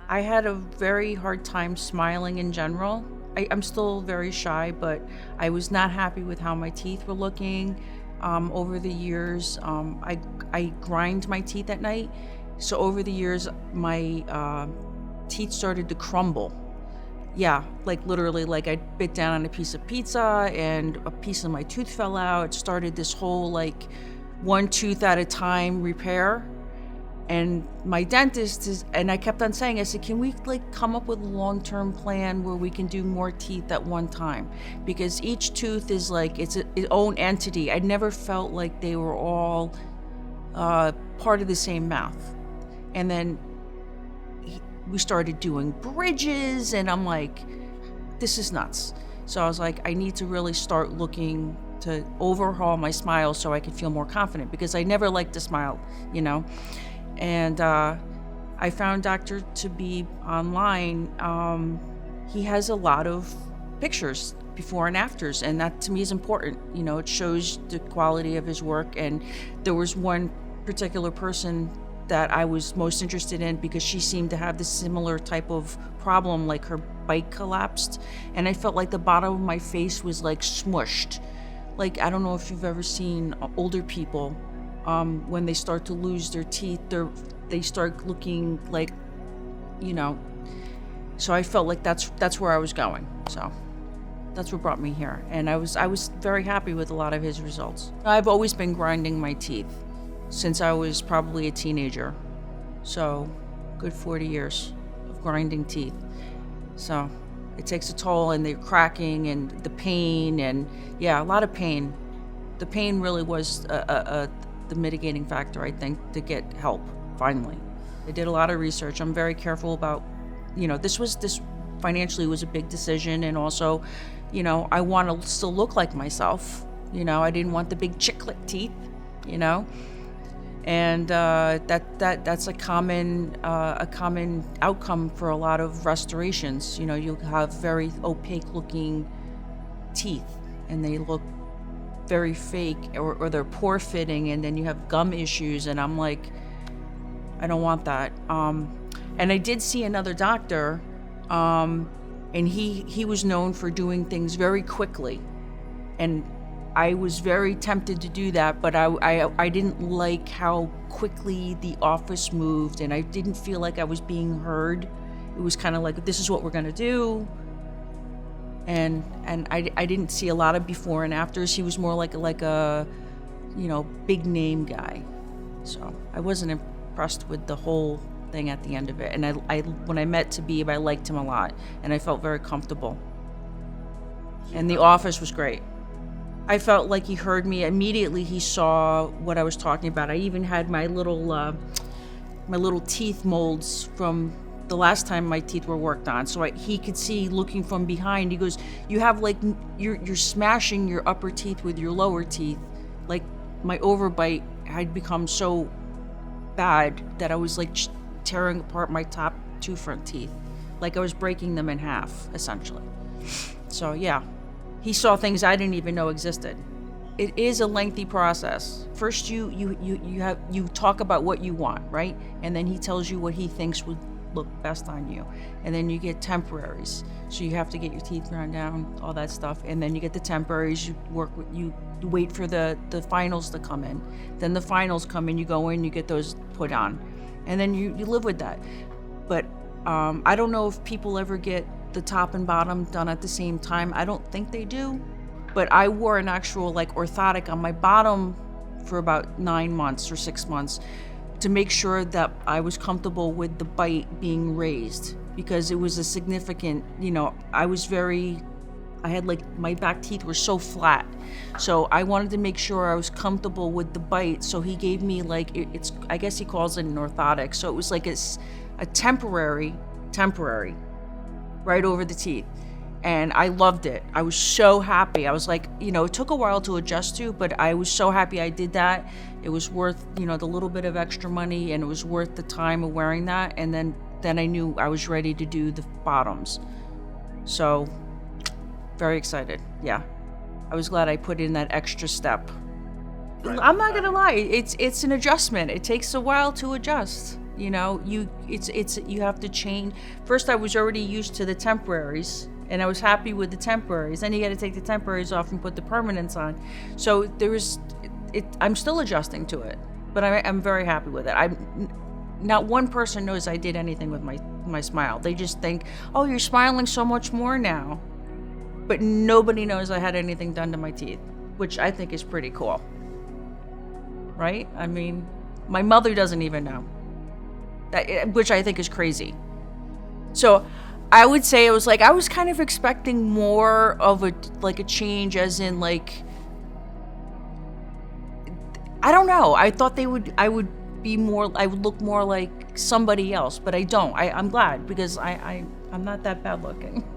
I had a very hard time smiling in general. I'm still very shy, but I was not happy with how my teeth were looking. Over the years, I grind my teeth at night. So over the years, my teeth started to crumble. Yeah, like literally, like I bit down on a piece of pizza and a piece of my tooth fell out. It started this whole like one tooth at a time repair. And my dentist and I kept on saying, I said, can we like come up with a long-term plan where we can do more teeth at one time? Because each tooth is like its own entity. I never felt like they were all part of the same mouth. And then we started doing bridges, and I'm like, this is nuts. So I was like, I need to really start looking to overhaul my smile so I could feel more confident, because I never liked to smile, you know? And I found Dr. Tabib online. He has a lot of pictures, before and afters, and that to me is important. You know, it shows the quality of his work. And there was one particular person that I was most interested in because she seemed to have this similar type of problem, like her bite collapsed, and I felt like the bottom of my face was like smushed. Like, I don't know if you've ever seen older people, when they start to lose their teeth, they start looking like, you know. So I felt like that's where I was going. So that's what brought me here, and I was very happy with a lot of his results. I've always been grinding my teeth since I was probably a teenager, so good 40 years of grinding teeth. So it takes a toll, and the cracking and the pain, and yeah, a lot of pain. The pain really was the mitigating factor, I think, to get help finally. I did a lot of research. I'm very careful about, you know, this financially was a big decision, and also, you know, I want to still look like myself. You know, I didn't want the big chiclet teeth, you know. And that's a common outcome for a lot of restorations. You know, you'll have very opaque looking teeth, and they look very fake, or they're poor fitting, and then you have gum issues, and I'm like, I don't want that. And I did see another doctor, and he was known for doing things very quickly, and I was very tempted to do that, but I didn't like how quickly the office moved, and I didn't feel like I was being heard. It was kind of like, this is what we're gonna do. And I didn't see a lot of before and afters. He was more like a, you know, big name guy. So I wasn't impressed with the whole thing at the end of it. And I when I met Tabib, I liked him a lot, and I felt very comfortable. And the office was great. I felt like he heard me. Immediately he saw what I was talking about. I even had my little teeth molds from the last time my teeth were worked on. So he could see looking from behind. He goes, you have like, you're smashing your upper teeth with your lower teeth. Like, my overbite had become so bad that I was like tearing apart my top two front teeth. Like I was breaking them in half, essentially. So yeah. He saw things I didn't even know existed. It is a lengthy process. First, you talk about what you want, right? And then he tells you what he thinks would look best on you. And then you get temporaries. So you have to get your teeth ground down, all that stuff. And then you get the temporaries. You wait for the finals to come in. Then the finals come in. You go in. You get those put on, and then you live with that. But I don't know if people ever get the top and bottom done at the same time. I don't think they do, but I wore an actual like orthotic on my bottom for about 9 months or 6 months to make sure that I was comfortable with the bite being raised, because it was a significant, you know, I had like, my back teeth were so flat, so I wanted to make sure I was comfortable with the bite. So he gave me like, it's I guess he calls it an orthotic, so it was like a temporary right over the teeth. And I loved it. I was so happy. I was like, you know, it took a while to adjust to, but I was so happy I did that. It was worth, you know, the little bit of extra money, and it was worth the time of wearing that. And then I knew I was ready to do the bottoms. So, very excited. Yeah. I was glad I put in that extra step. I'm not gonna lie, it's an adjustment. It takes a while to adjust. You know, you have to change. First, I was already used to the temporaries, and I was happy with the temporaries. Then you got to take the temporaries off and put the permanents on. So I'm still adjusting to it, but I'm very happy with it. Not one person knows I did anything with my smile. They just think, oh, you're smiling so much more now. But nobody knows I had anything done to my teeth, which I think is pretty cool. Right? I mean, my mother doesn't even know. Which I think is crazy. So I would say I was kind of expecting more of a change, as in like, I don't know. I thought I would look more like somebody else, but I don't. I'm glad, because I'm not that bad looking.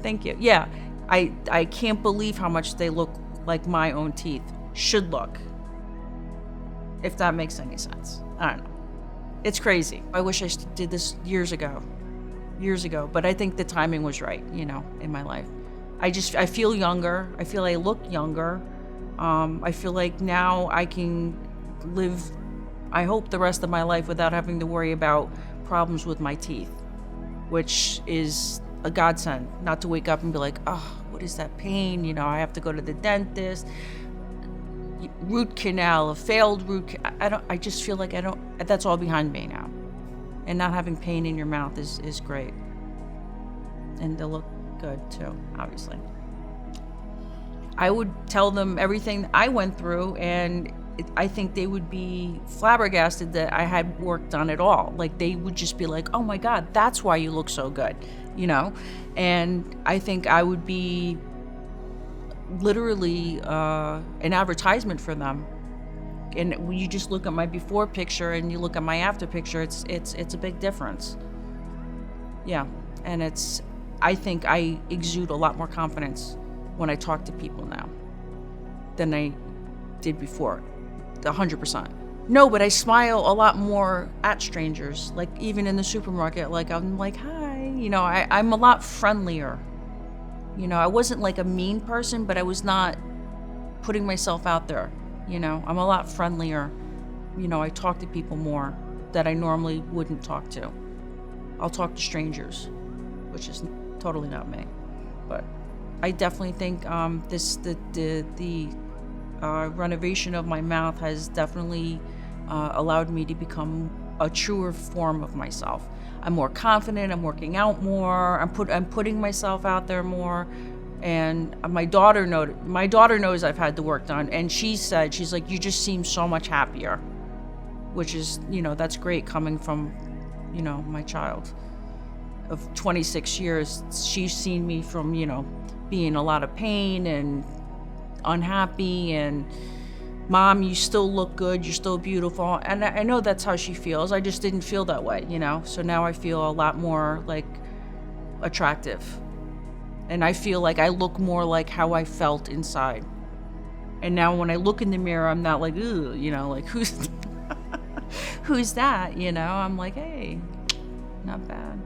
Thank you. Yeah. I can't believe how much they look like my own teeth should look. If that makes any sense. I don't know. It's crazy. I wish I did this years ago, but I think the timing was right, in my life. I feel younger. I feel I look younger. I feel like now I can live, I hope, the rest of my life without having to worry about problems with my teeth, which is a godsend. Not to wake up and be like, oh, what is that pain? I have to go to the dentist. Root canal, a failed root. I just feel like that's all behind me now. And not having pain in your mouth is great. And they'll look good too, obviously. I would tell them everything I went through, and I think they would be flabbergasted that I had work done at all. Like, they would just be like, oh my God, that's why you look so good, And I think I would be literally an advertisement for them. And when you just look at my before picture and you look at my after picture, it's a big difference. Yeah, and I think I exude a lot more confidence when I talk to people now than I did before, 100%. No, but I smile a lot more at strangers, like even in the supermarket. Like, I'm like, hi, I'm a lot friendlier. I wasn't like a mean person, but I was not putting myself out there. I'm a lot friendlier. I talk to people more that I normally wouldn't talk to. I'll talk to strangers, which is totally not me. But I definitely think the renovation of my mouth has definitely allowed me to become a truer form of myself. I'm more confident. I'm working out more. I'm putting myself out there more. And my daughter knows I've had the work done, and she's like, you just seem so much happier, which is, that's great coming from, my child of 26 years. She's seen me from, being in a lot of pain and unhappy, and Mom, you still look good, you're still beautiful. And I know that's how she feels. I just didn't feel that way, So now I feel a lot more like attractive. And I feel like I look more like how I felt inside. And now when I look in the mirror, I'm not like, ooh, like who's that? I'm like, hey, not bad.